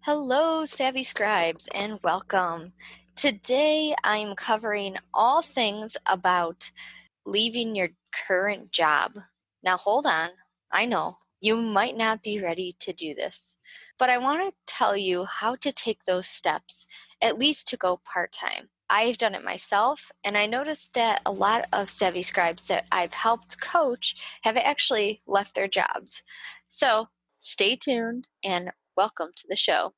Hello, Savvy Scribes, and welcome. Today I'm covering all things about leaving your current job. Now, hold on. I know you might not be ready to do this, but I want to tell you how to take those steps, at least to go part time. I've done it myself, and I noticed that a lot of Savvy Scribes that I've helped coach have actually left their jobs. So stay tuned and welcome to the show.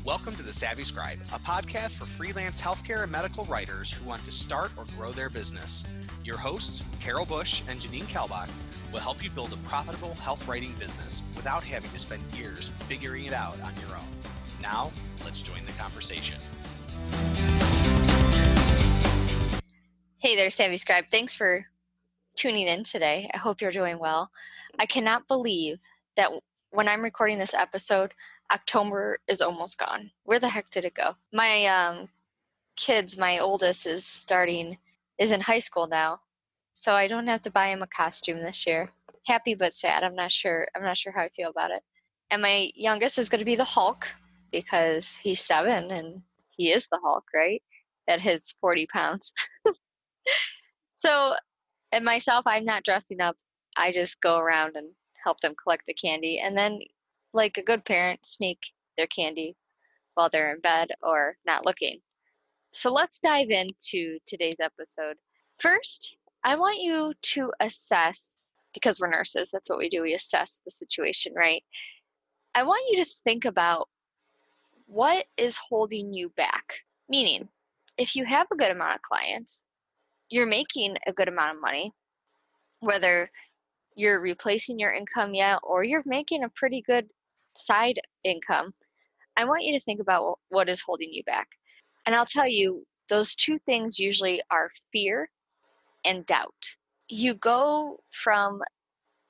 Welcome to The Savvy Scribe, a podcast for freelance healthcare and medical writers who want to start or grow their business. Your hosts, Carol Bush and Janine Kalbach, will help you build a profitable health writing business without having to spend years figuring it out on your own. Now, let's join the conversation. Hey there, Savvy Scribe. Thanks for tuning in today. I hope you're doing well. I cannot believe that when I'm recording this episode, October is almost gone. Where the heck did it go? My kids, my oldest is in high school now, so I don't have to buy him a costume this year. Happy but sad. I'm not sure how I feel about it. And my youngest is going to be the Hulk because he's 7 and he is the Hulk, right? At his 40 pounds. So, and myself, I'm not dressing up. I just go around and help them collect the candy. And then, like a good parent, sneak their candy while they're in bed or not looking. So let's dive into today's episode. First, I want you to assess, because we're nurses, that's what we do. We assess the situation, right? I want you to think about what is holding you back. Meaning, if you have a good amount of clients, you're making a good amount of money, whether you're replacing your income yet or you're making a pretty good side income, I want you to think about what is holding you back. And I'll tell you, those two things usually are fear and doubt. You go from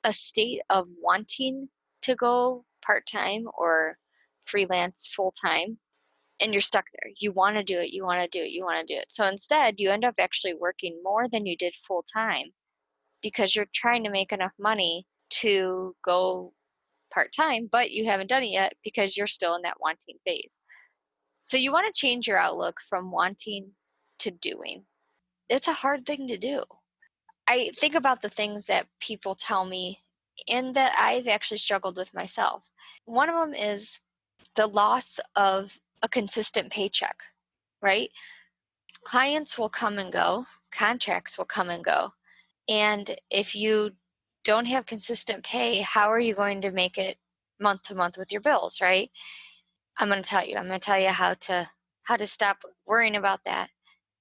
a state of wanting to go part-time or freelance full-time, and you're stuck there. You want to do it, you want to do it, you want to do it. So instead, you end up actually working more than you did full-time because you're trying to make enough money to go part-time, but you haven't done it yet because you're still in that wanting phase. So you want to change your outlook from wanting to doing. It's a hard thing to do. I think about the things that people tell me and that I've actually struggled with myself. One of them is the loss of a consistent paycheck, right? Clients will come and go, contracts will come and go. And if you don't have consistent pay, how are you going to make it month to month with your bills, right? I'm going to tell you how to stop worrying about that.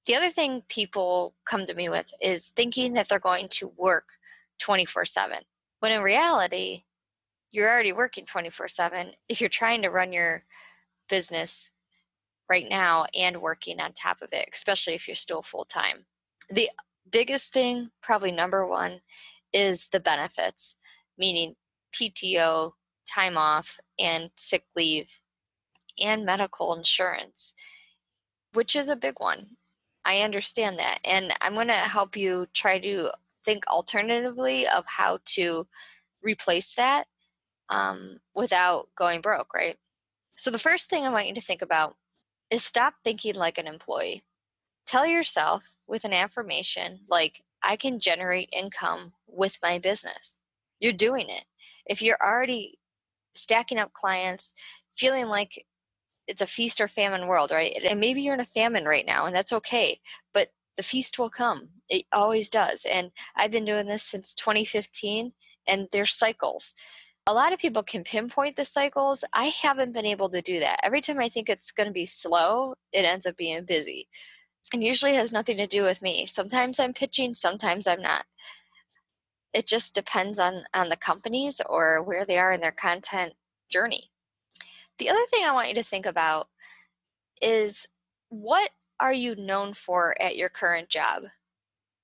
The other thing people come to me with is thinking that they're going to work 24/7, when in reality, you're already working 24/7 if you're trying to run your business right now and working on top of it, especially if you're still full-time. The biggest thing, probably number one, is the benefits, meaning PTO, time off, and sick leave, and medical insurance, which is a big one. I understand that. And I'm going to help you try to think alternatively of how to replace that without going broke, right? So the first thing I want you to think about is stop thinking like an employee. Tell yourself with an affirmation like, I can generate income with my business. You're doing it. If you're already stacking up clients, feeling like it's a feast or famine world, right? And maybe you're in a famine right now, and that's okay, but the feast will come. It always does. And I've been doing this since 2015, and there's cycles. A lot of people can pinpoint the cycles. I haven't been able to do that. Every time I think it's going to be slow, it ends up being busy. And usually has nothing to do with me. Sometimes I'm pitching, sometimes I'm not. It just depends on the companies or where they are in their content journey. The other thing I want you to think about is, what are you known for at your current job?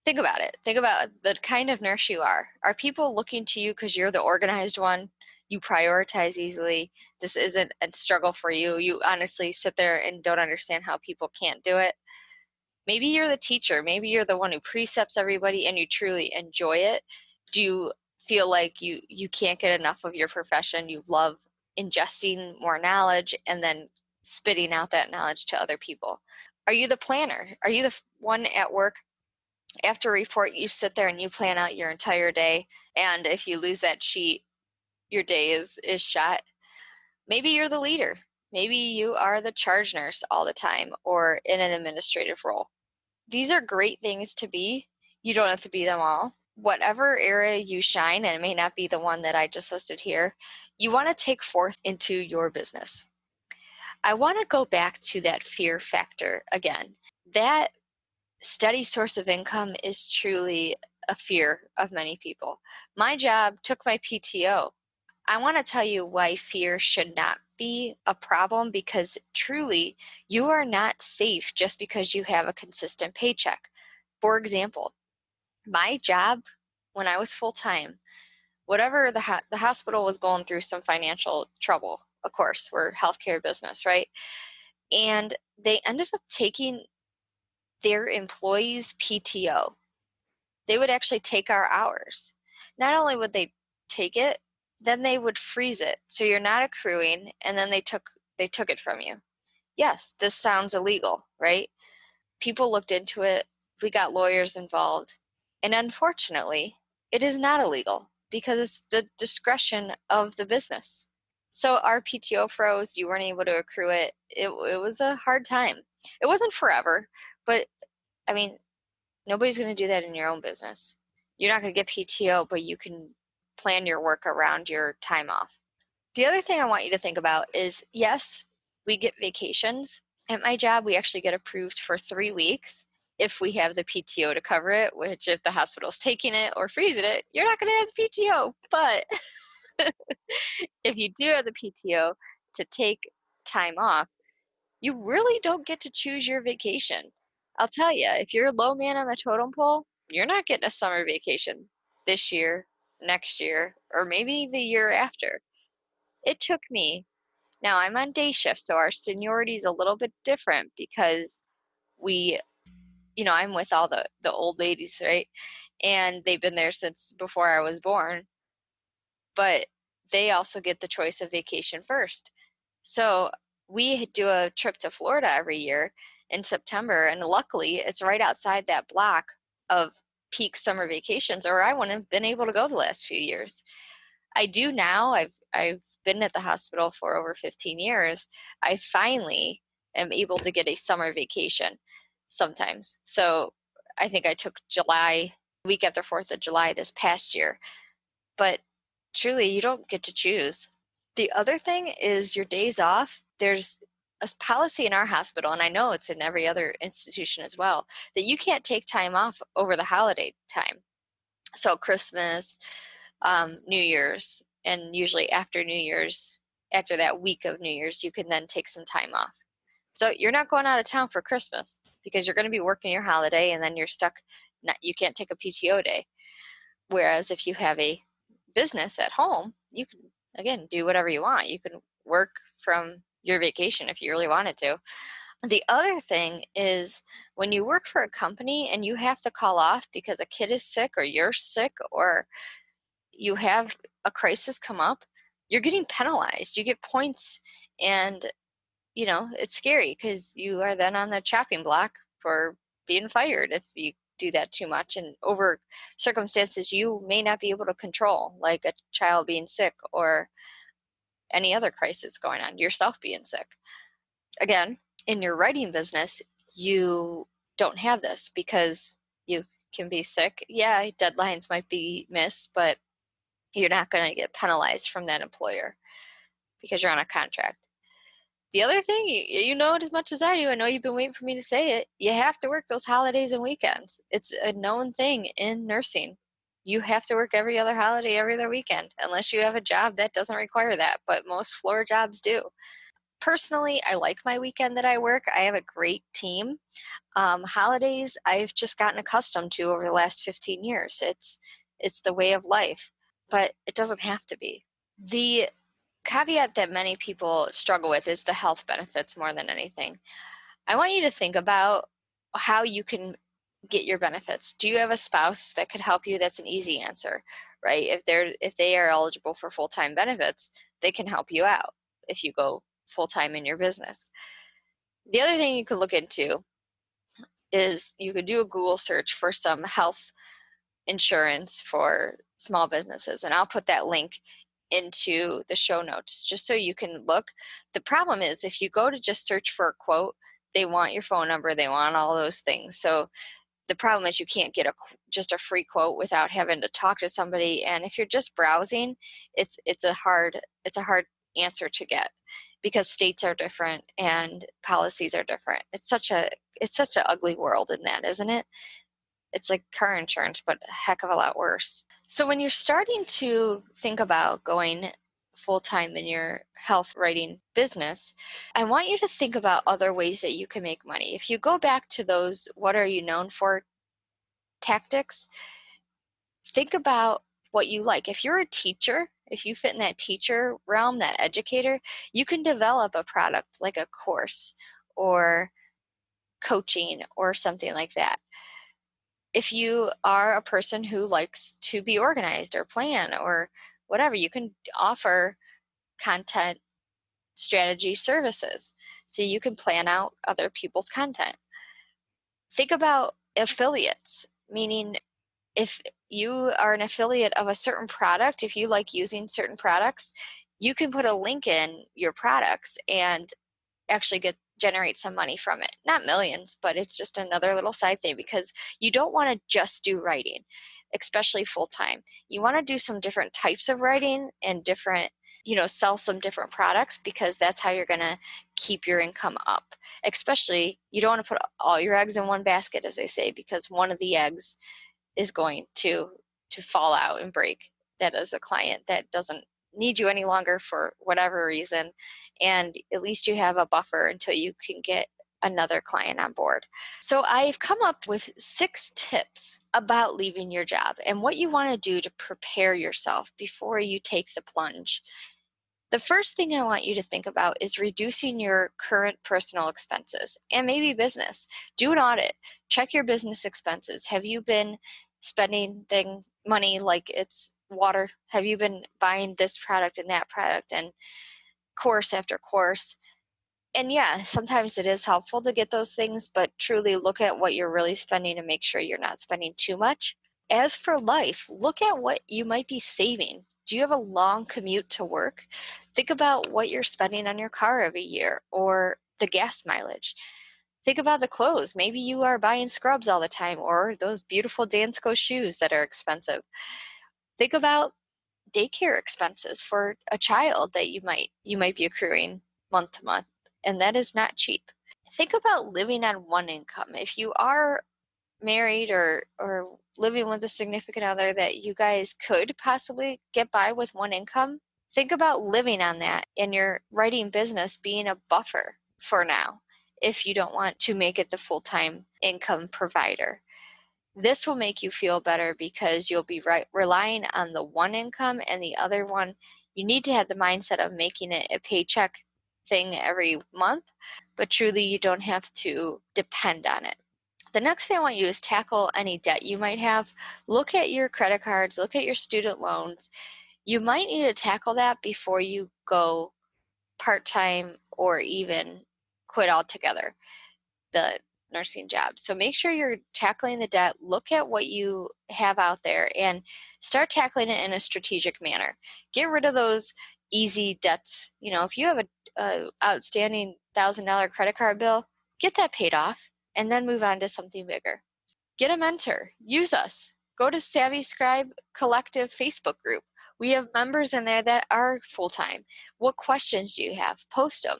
Think about it. Think about the kind of nurse you are. Are people looking to you because you're the organized one? You prioritize easily. This isn't a struggle for you. You honestly sit there and don't understand how people can't do it. Maybe you're the teacher. Maybe you're the one who precepts everybody and you truly enjoy it. Do you feel like you can't get enough of your profession? You love ingesting more knowledge and then spitting out that knowledge to other people? Are you the planner? Are you the one at work after a report, you sit there and you plan out your entire day, and if you lose that sheet, your day is shot? Maybe you're the leader. Maybe you are the charge nurse all the time or in an administrative role. These are great things to be. You don't have to be them all. Whatever area you shine, and it may not be the one that I just listed here, you want to take forth into your business. I want to go back to that fear factor again. That steady source of income is truly a fear of many people. My job took my PTO. I want to tell you why fear should not be a problem, because truly you are not safe just because you have a consistent paycheck. For example, my job when I was full-time, whatever the hospital was going through some financial trouble, of course, we're healthcare business, right? And they ended up taking their employees' PTO. They would actually take our hours. Not only would they take it, then they would freeze it. So you're not accruing, and then they took it from you. Yes, this sounds illegal, right? People looked into it. We got lawyers involved. And unfortunately, it is not illegal because it's the discretion of the business. So our PTO froze. You weren't able to accrue it. It was a hard time. It wasn't forever, but I mean, nobody's going to do that in your own business. You're not going to get PTO, but you can plan your work around your time off. The other thing I want you to think about is, yes, we get vacations. At my job, we actually get approved for 3 weeks if we have the PTO to cover it, which if the hospital's taking it or freezing it, you're not going to have the PTO. But if you do have the PTO to take time off, you really don't get to choose your vacation. I'll tell you, if you're a low man on the totem pole, you're not getting a summer vacation this year, next year, or maybe the year after. It took me, now I'm on day shift, so our seniority is a little bit different because we, I'm with all the old ladies, right? And they've been there since before I was born, but they also get the choice of vacation first. So we do a trip to Florida every year in September, and luckily it's right outside that block of peak summer vacations, or I wouldn't have been able to go the last few years. I do now. I've been at the hospital for over 15 years. I finally am able to get a summer vacation sometimes. So I think I took July, week after 4th of July this past year. But truly, you don't get to choose. The other thing is your days off. There's a policy in our hospital, and I know it's in every other institution as well, that you can't take time off over the holiday time. So Christmas, New Year's, and usually after New Year's, after that week of New Year's, you can then take some time off. So you're not going out of town for Christmas because you're going to be working your holiday, and then you're stuck. You can't take a PTO day. Whereas if you have a business at home, you can, again, do whatever you want. You can work from your vacation if you really wanted to. The other thing is when you work for a company and you have to call off because a kid is sick or you're sick or you have a crisis come up, you're getting penalized. You get points, and it's scary because you are then on the chopping block for being fired if you do that too much and over circumstances you may not be able to control, like a child being sick or any other crisis going on, yourself being sick. Again, in your writing business, you don't have this because you can be sick. Yeah, deadlines might be missed, but you're not going to get penalized from that employer because you're on a contract. The other thing, you know it as much as I do. I know you've been waiting for me to say it. You have to work those holidays and weekends. It's a known thing in nursing. You have to work every other holiday, every other weekend, unless you have a job that doesn't require that. But most floor jobs do. Personally, I like my weekend that I work. I have a great team. Holidays, I've just gotten accustomed to over the last 15 years. It's the way of life, but it doesn't have to be. The caveat that many people struggle with is the health benefits more than anything. I want you to think about how you can get your benefits? Do you have a spouse that could help you? That's an easy answer, right? If they are eligible for full-time benefits, they can help you out if you go full-time in your business. The other thing you could look into is you could do a Google search for some health insurance for small businesses, and I'll put that link into the show notes just so you can look. The problem is if you go to just search for a quote, they want your phone number, they want all those things. So the problem is you can't get just a free quote without having to talk to somebody. And if you're just browsing, it's a hard answer to get because states are different and policies are different. It's such an ugly world in that, isn't it? It's like car insurance, but a heck of a lot worse. So when you're starting to think about going full-time in your health writing business, I want you to think about other ways that you can make money. If you go back to those what are you known for tactics, think about what you like. If you're a teacher, if you fit in that teacher realm, that educator, you can develop a product like a course or coaching or something like that. If you are a person who likes to be organized or plan or whatever, you can offer content strategy services. So you can plan out other people's content. Think about affiliates, meaning if you are an affiliate of a certain product, if you like using certain products, you can put a link in your products and actually generate some money from it. Not millions, but it's just another little side thing because you don't want to just do writing, especially full time. You want to do some different types of writing and sell some different products because that's how you're going to keep your income up. Especially, you don't want to put all your eggs in one basket, as they say, because one of the eggs is going to fall out and break. That is a client that doesn't need you any longer for whatever reason, and at least you have a buffer until you can get another client on board. So I've come up with 6 tips about leaving your job and what you want to do to prepare yourself before you take the plunge. The first thing I want you to think about is reducing your current personal expenses and maybe business. Do an audit. Check your business expenses. Have you been spending money like it's water? Have you been buying this product and that product and course after course? And yeah, sometimes it is helpful to get those things, but truly look at what you're really spending and make sure you're not spending too much. As for life, look at what you might be saving. Do you have a long commute to work? Think about what you're spending on your car every year or the gas mileage. Think about the clothes. Maybe you are buying Scrubs all the time or those beautiful Dansko shoes that are expensive. Think about daycare expenses for a child that you might be accruing month to month, and that is not cheap. Think about living on one income. If you are married or living with a significant other that you guys could possibly get by with one income, think about living on that and your writing business being a buffer for now if you don't want to make it the full-time income provider. This will make you feel better because you'll be relying on the one income, and the other one, you need to have the mindset of making it a paycheck thing every month, but truly you don't have to depend on it. The next thing I want you to do is tackle any debt you might have. Look at your credit cards, look at your student loans. You might need to tackle that before you go part-time or even quit altogether the nursing job. So make sure you're tackling the debt. Look at what you have out there and start tackling it in a strategic manner. Get rid of those easy debts. If you have a outstanding $1,000 credit card bill, get that paid off and then move on to something bigger. Get a mentor. Use us. Go to Savvy Scribe Collective Facebook group. We have members in there that are full-time. What questions do you have? Post them.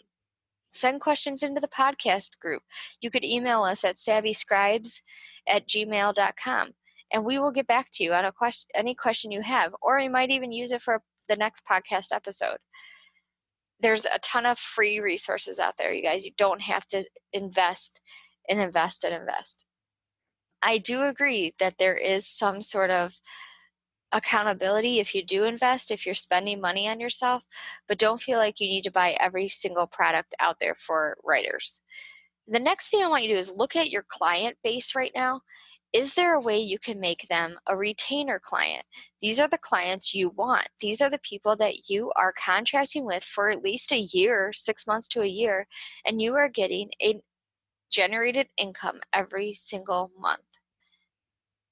Send questions into the podcast group. You could email us at savvyscribes@gmail.com, and we will get back to you on any question you have, or you might even use it for the next podcast episode. There's a ton of free resources out there, you guys. You don't have to invest and invest and invest. I do agree that there is some sort of accountability if you do invest, if you're spending money on yourself, but don't feel like you need to buy every single product out there for writers. The next thing I want you to do is look at your client base right now Is there a way you can make them a retainer client? These are the clients you want. These are the people that you are contracting with for at least a year, 6 months to a year, and you are getting a generated income every single month.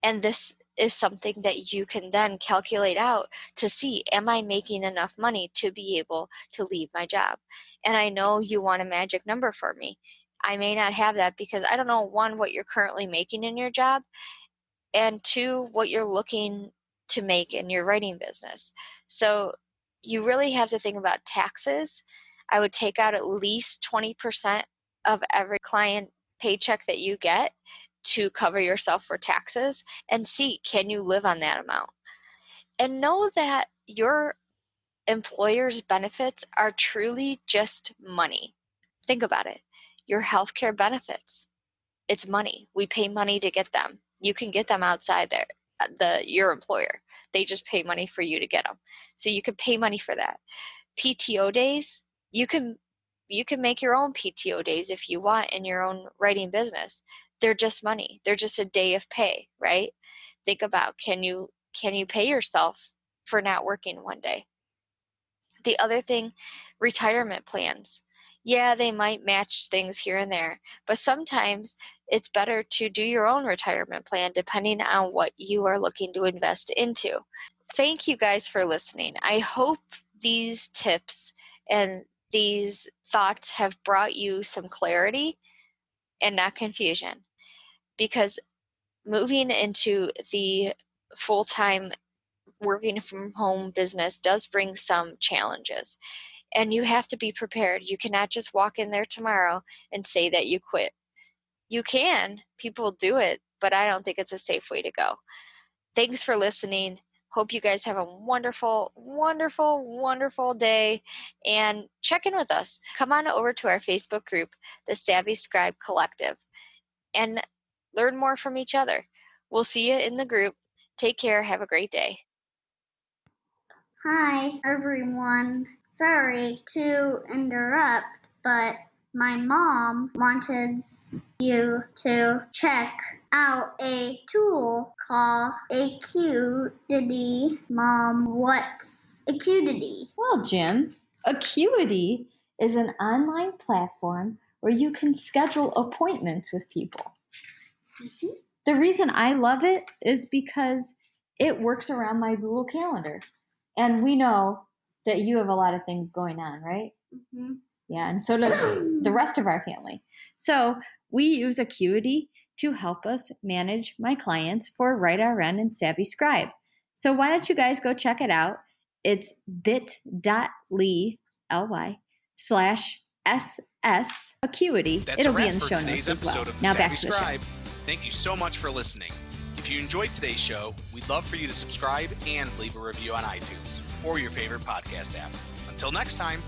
And this is something that you can then calculate out to see, am I making enough money to be able to leave my job? And I know you want a magic number for me. I may not have that because I don't know, one, what you're currently making in your job, and two, what you're looking to make in your writing business. So you really have to think about taxes. I would take out at least 20% of every client paycheck that you get to cover yourself for taxes and see, can you live on that amount? And know that your employer's benefits are truly just money. Think about it. Your healthcare benefits, it's money. We pay money to get them. You can get them outside there, your employer. They just pay money for you to get them. So you could pay money for that. PTO days, you can make your own PTO days if you want in your own writing business. They're just money. They're just a day of pay, right? Think about, can you pay yourself for not working one day? The other thing, retirement plans. Yeah, they might match things here and there, but sometimes it's better to do your own retirement plan depending on what you are looking to invest into. Thank you guys for listening. I hope these tips and these thoughts have brought you some clarity and not confusion, because moving into the full-time working from home business does bring some challenges. And you have to be prepared. You cannot just walk in there tomorrow and say that you quit. You can. People do it, but I don't think it's a safe way to go. Thanks for listening. Hope you guys have a wonderful, wonderful, wonderful day, and check in with us. Come on over to our Facebook group, the Savvy Scribe Collective, and learn more from each other. We'll see you in the group. Take care. Have a great day. Hi, everyone. Sorry to interrupt, but my mom wanted you to check out a tool called Acuity. Mom, what's Acuity? Well, Jim, Acuity is an online platform where you can schedule appointments with people. Mm-hmm. The reason I love it is because it works around my Google Calendar. And we know that you have a lot of things going on, right? Mm-hmm. Yeah, and so does the rest of our family. So we use Acuity to help us manage my clients for WriteRN and Savvy Scribe. So why don't you guys go check it out? It's bit.ly/SS Acuity. That's It'll a be wrap in the for show today's notes as well. episode of the Now Savvy back to the show. Scribe. Thank you so much for listening. If you enjoyed today's show, we'd love for you to subscribe and leave a review on iTunes or your favorite podcast app. Until next time.